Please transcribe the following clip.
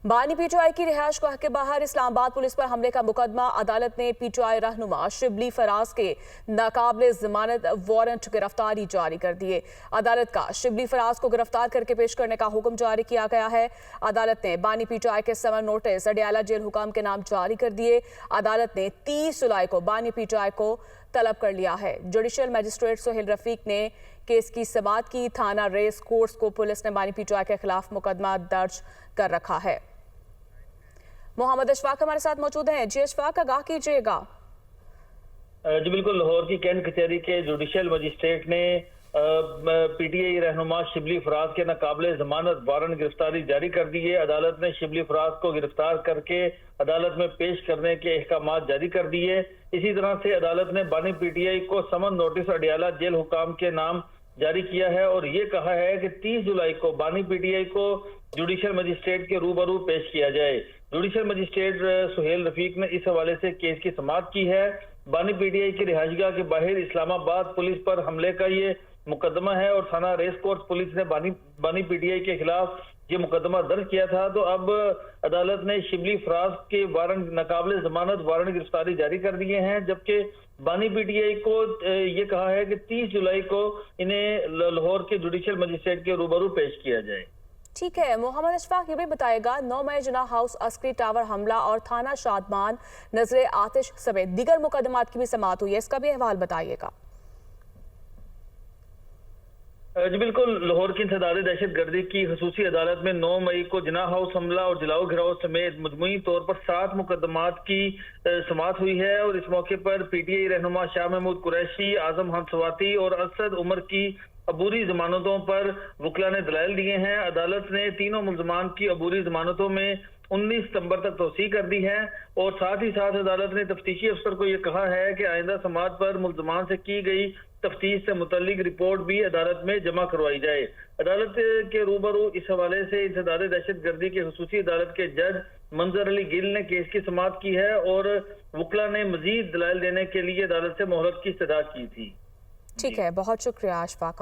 बानी पीटीआई की रिहाइश गाह के बाहर इस्लामाबाद पुलिस पर हमले का मुकदमा। अदालत ने पीटीआई रहनुमा शिबली फराज के नाकाबिले जमानत वारंट गिरफ्तारी जारी कर दिए। अदालत का शिबली फराज को गिरफ्तार करके पेश करने का हुक्म जारी किया गया है। अदालत ने बानी पीटीआई के समन नोटिस अडियाला जेल हुकाम के नाम जारी कर दिए। अदालत ने 30 जुलाई को बानी पीटीआई को तलब कर लिया है। जुडिशियल मजिस्ट्रेट सोहेल रफीक ने केस की समाअत की। थाना रेस कोर्स को पुलिस ने बानी पीटीआई के खिलाफ मुकदमा दर्ज कर रखा है। मोहम्मद अशफाक हमारे साथ मौजूद हैं। जी अशफाक, आगाह कीजिएगा। जी बिल्कुल, लाहौर की कैंट कचहरी के जुडिशियल मजिस्ट्रेट ने पीटीआई रहनुमा शिबली फराज के नाकाबिले जमानत वारंट गिरफ्तारी जारी कर दी है। अदालत ने शिबली फराज को गिरफ्तार करके अदालत में पेश करने के अहकाम जारी कर दिए। इसी तरह से अदालत ने बानी पीटीआई को समन नोटिस अडियाला जेल हुकाम के नाम जारी किया है और ये कहा है कि 30 जुलाई को बानी पीटीआई को जुडिशियल मजिस्ट्रेट के रूबरू पेश किया जाए। जुडिशियल मजिस्ट्रेट सोहेल रफीक ने इस हवाले से केस की समाअत की है। बानी पीटीआई की रिहाइशगाह के बाहर इस्लामाबाद पुलिस पर हमले का ये मुकदमा है और थाना रेस कोर्स पुलिस ने बानी पीटीआई के खिलाफ ये मुकदमा दर्ज किया था। तो अब अदालत ने शिबली फराज के वारंट नाकाबिले जमानत वारंट गिरफ्तारी जारी कर दिए हैं, जबकि बानी पीटीआई को ये कहा है कि 30 जुलाई को इन्हें लाहौर के जुडिशियल मजिस्ट्रेट के रूबरू पेश किया जाए। ठीक है, मोहम्मद अशफाक ये भी बताएगा 9 मई जिनाह हाउस अस्करी टावर हमला और थाना शादमान नजरे आतिश समेत दीगर मुकदमात की भी समाअत हुई है, इसका भी अहवाल बताइएगा। जी बिल्कुल, लाहौर की इंसदादी दहशतगर्दी की खसूसी अदालत में 9 मई को जिनाह हाउस हमला और जलाओ घिराव समेत मजमूई तौर पर 7 मुकदमात की समाअत हुई है और इस मौके पर पीटीआई रहनुमा शाह महमूद कुरैशी, आजम हंसवाती और असद उमर की अबूरी जमानतों पर वकला ने दलाइल दिए हैं। अदालत ने तीनों मुल्जमान की अबूरी जमानतों में 19 सितंबर तक तोसी कर दी है और साथ ही साथ अदालत ने तफ्तीशी अफसर को यह कहा है कि आइंदा समाअत पर मुल्जमान से की गई तफ्तीश से मुतल्लिक रिपोर्ट भी अदालत में जमा करवाई जाए। अदालत के रूबरू इस हवाले से इंसदादी दहशतगर्दी की खसूसी अदालत के जज मंजर अली गिल ने केस की समाअत की है और वकला ने मजीद दलाइल देने के लिए अदालत से मोहलत की इस्तदा की थी। ठीक है, बहुत शुक्रिया अशफाक।